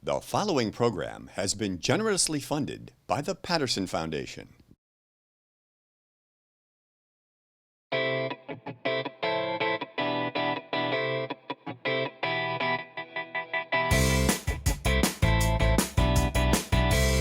The following program has been generously funded by the Patterson Foundation.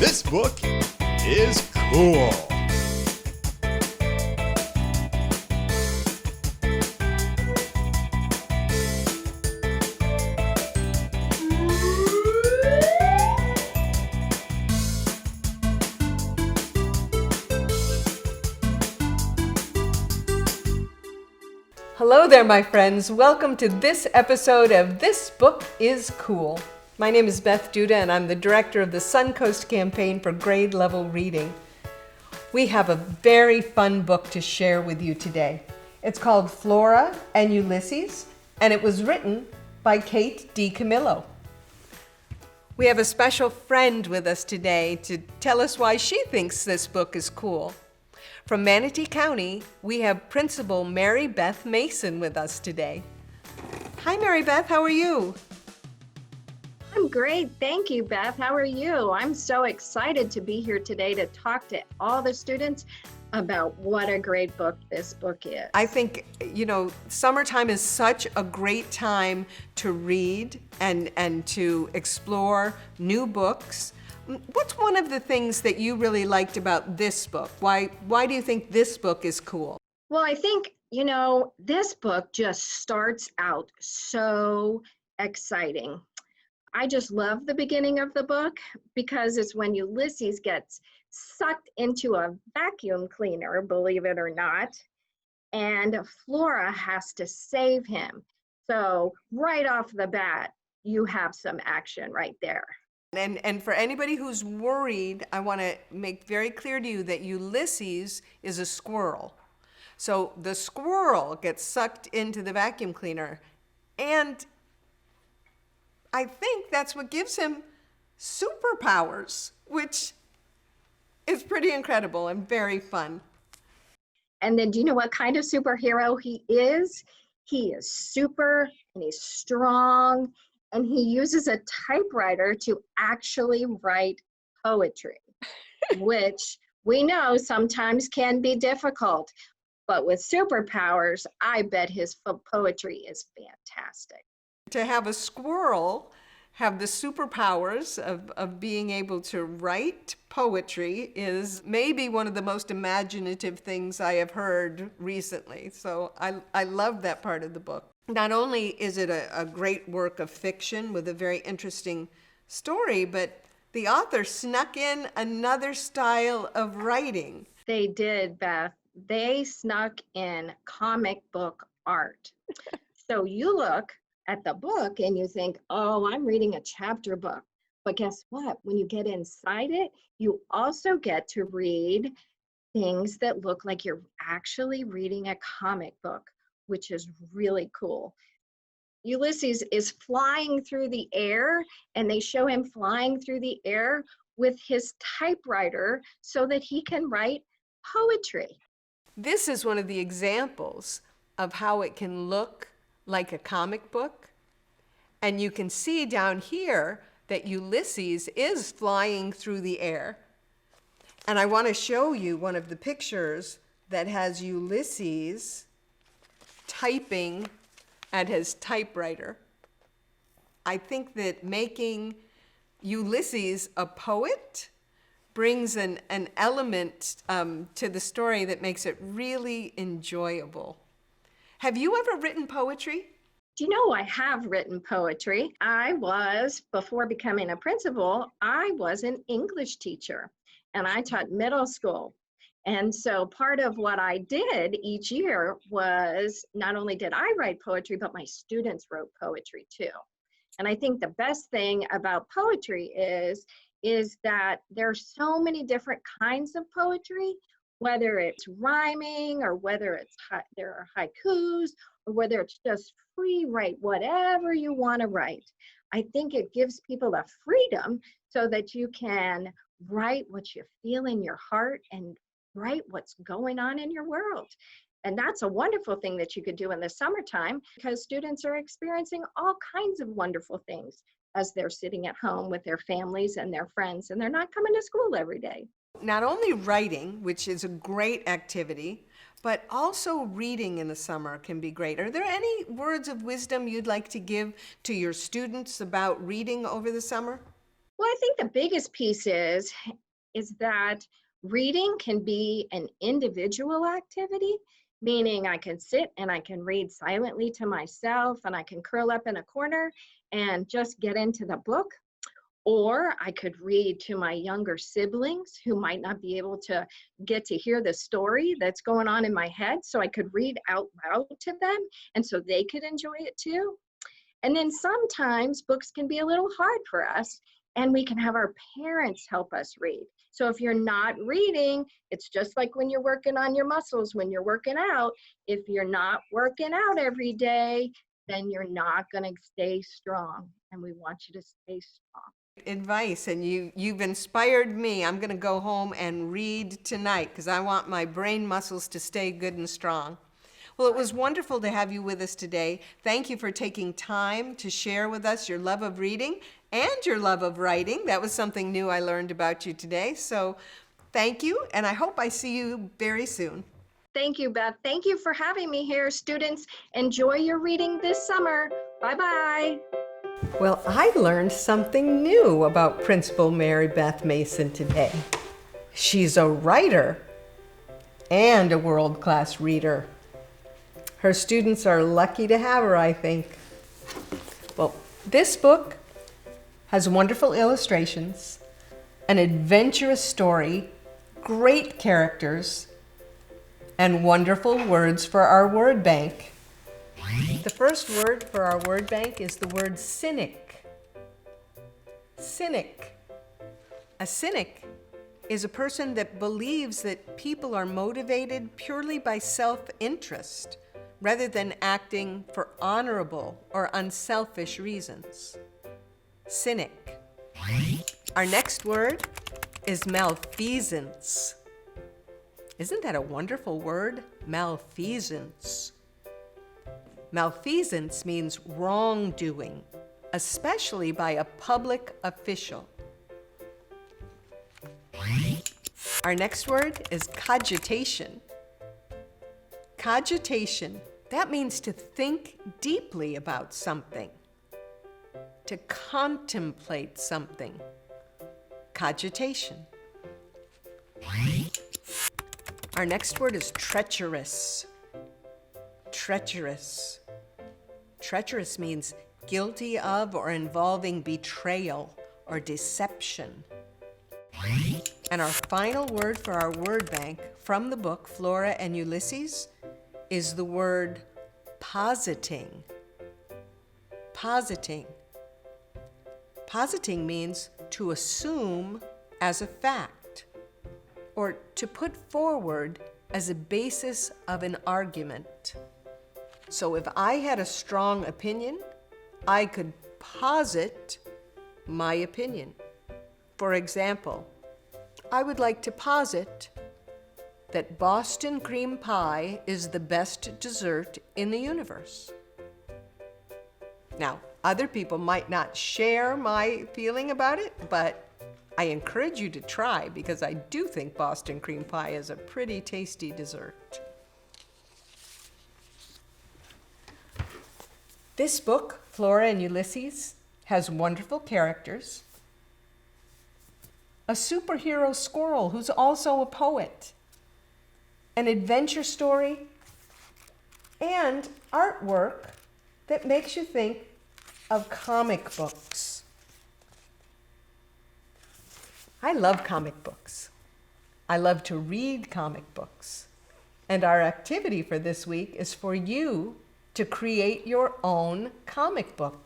This book is cool. Hello there, my friends. Welcome to this episode of This Book is Cool. My name is Beth Duda, and I'm the director of the Suncoast Campaign for grade level reading. We have a very fun book to share with you today. It's called Flora and Ulysses, and it was written by Kate DiCamillo. We have a special friend with us today to tell us why she thinks this book is cool. From Manatee County, we have Principal Maribeth Mason with us today. Hi, Maribeth, how are you? I'm great. Thank you, Beth. How are you? I'm so excited to be here today to talk to all the students about what a great book this book is. I think, summertime is such a great time to read and to explore new books. What's one of the things that you really liked about this book? Why do you think this book is cool? Well, I think, this book just starts out so exciting. I just love the beginning of the book because it's when Ulysses gets sucked into a vacuum cleaner, believe it or not, and Flora has to save him. So right off the bat, you have some action right there. And for anybody who's worried, I want to make very clear to you that Ulysses is a squirrel. So the squirrel gets sucked into the vacuum cleaner, and I think that's what gives him superpowers, which is pretty incredible and very fun. And then do you know what kind of superhero he is? He is super and he's strong. And he uses a typewriter to actually write poetry, which we know sometimes can be difficult. But with superpowers, I bet his poetry is fantastic. To have a squirrel have the superpowers of being able to write poetry is maybe one of the most imaginative things I have heard recently. So I love that part of the book. Not only is it a great work of fiction with a very interesting story, but the author snuck in another style of writing. They did, Beth. They snuck in comic book art. So you look at the book and you think, oh, I'm reading a chapter book. But guess what? When you get inside it, you also get to read things that look like you're actually reading a comic book, which is really cool. Ulysses is flying through the air, and they show him flying through the air with his typewriter so that he can write poetry. This is one of the examples of how it can look like a comic book. And you can see down here that Ulysses is flying through the air. And I want to show you one of the pictures that has Ulysses typing at his typewriter. I think that making Ulysses a poet brings an element to the story that makes it really enjoyable. Have you ever written poetry? Do you know I have written poetry? Before becoming a principal, I was an English teacher and I taught middle school. And so part of what I did each year was not only did I write poetry, but my students wrote poetry too. And I think the best thing about poetry is that there's so many different kinds of poetry, whether it's rhyming or whether there are haikus or whether it's just free write whatever you want to write. I think it gives people the freedom so that you can write what you feel in your heart and write what's going on in your world. And that's a wonderful thing that you could do in the summertime because students are experiencing all kinds of wonderful things. as they're sitting at home with their families and their friends, and they're not coming to school every day. Not only writing, which is a great activity, but also reading in the summer can be great. Are there any words of wisdom you'd like to give to your students about reading over the summer? Well, I think the biggest piece is that reading can be an individual activity, meaning I can sit and I can read silently to myself and I can curl up in a corner and just get into the book. Or I could read to my younger siblings who might not be able to get to hear the story that's going on in my head. So I could read out loud to them and so they could enjoy it too. And then sometimes books can be a little hard for us and we can have our parents help us read. So if you're not reading, it's just like when you're working on your muscles, when you're working out. If you're not working out every day, then you're not going to stay strong. And we want you to stay strong. Advice, and you've inspired me. I'm going to go home and read tonight because I want my brain muscles to stay good and strong. Well, it was wonderful to have you with us today. Thank you for taking time to share with us your love of reading and your love of writing. That was something new I learned about you today. So thank you, and I hope I see you very soon. Thank you, Beth. Thank you for having me here. Students, enjoy your reading this summer. Bye-bye. Well, I learned something new about Principal Maribeth Mason today. She's a writer and a world-class reader. Her students are lucky to have her, I think. Well, this book has wonderful illustrations, an adventurous story, great characters, and wonderful words for our word bank. The first word for our word bank is the word cynic. Cynic. A cynic is a person that believes that people are motivated purely by self-interest rather than acting for honorable or unselfish reasons. Cynic. Our next word is malfeasance. Isn't that a wonderful word? Malfeasance. Malfeasance means wrongdoing, especially by a public official. Our next word is cogitation. Cogitation, that means to think deeply about something, to contemplate something. Cogitation. Our next word is treacherous. Treacherous. Treacherous means guilty of or involving betrayal or deception. And our final word for our word bank from the book Flora and Ulysses is the word positing. Positing. Positing means to assume as a fact or to put forward as a basis of an argument. So if I had a strong opinion, I could posit my opinion. For example, I would like to posit that Boston cream pie is the best dessert in the universe. Now, other people might not share my feeling about it, but I encourage you to try because I do think Boston cream pie is a pretty tasty dessert. This book, Flora and Ulysses, has wonderful characters, a superhero squirrel who's also a poet, an adventure story, and artwork that makes you think of comic books. I love comic books. I love to read comic books. And our activity for this week is for you to create your own comic book.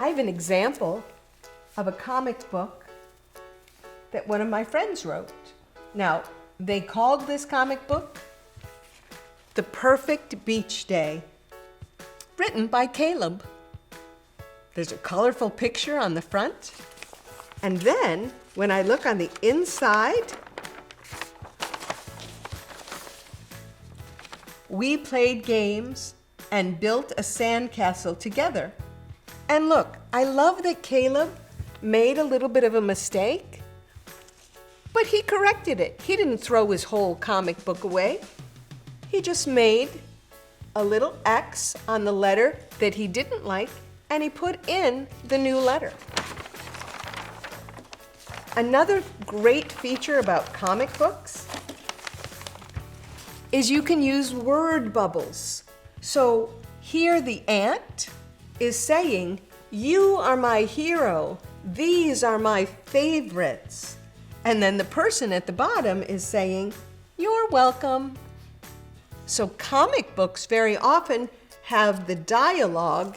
I have an example of a comic book that one of my friends wrote. Now, they called this comic book The Perfect Beach Day, written by Caleb. There's a colorful picture on the front. And then, when I look on the inside, we played games and built a sandcastle together. And look, I love that Caleb made a little bit of a mistake, but he corrected it. He didn't throw his whole comic book away. He just made a little X on the letter that he didn't like, and he put in the new letter. Another great feature about comic books is you can use word bubbles. So here the ant is saying, "You are my hero. These are my favorites." And then the person at the bottom is saying, "You're welcome." So comic books very often have the dialogue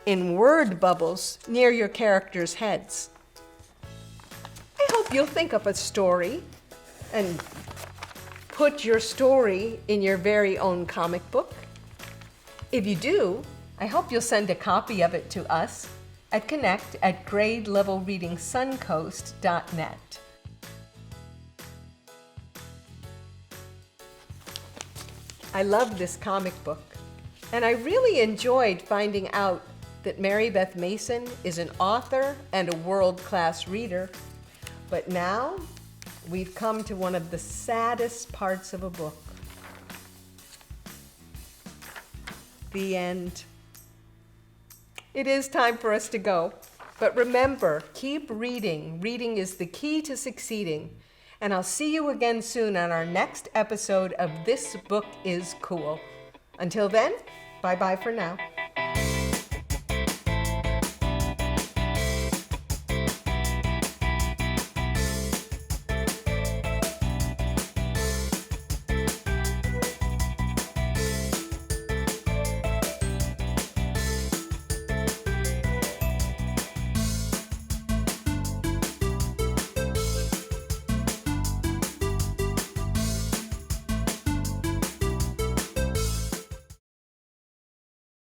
in word bubbles near your characters' heads. I hope you'll think up a story and put your story in your very own comic book. If you do, I hope you'll send a copy of it to us at connect@grade-level-reading-suncoast.net. I love this comic book, and I really enjoyed finding out that Maribeth Mason is an author and a world-class reader. But now we've come to one of the saddest parts of a book. The end. It is time for us to go. But remember, keep reading. Reading is the key to succeeding. And I'll see you again soon on our next episode of This Book is Cool. Until then, bye-bye for now.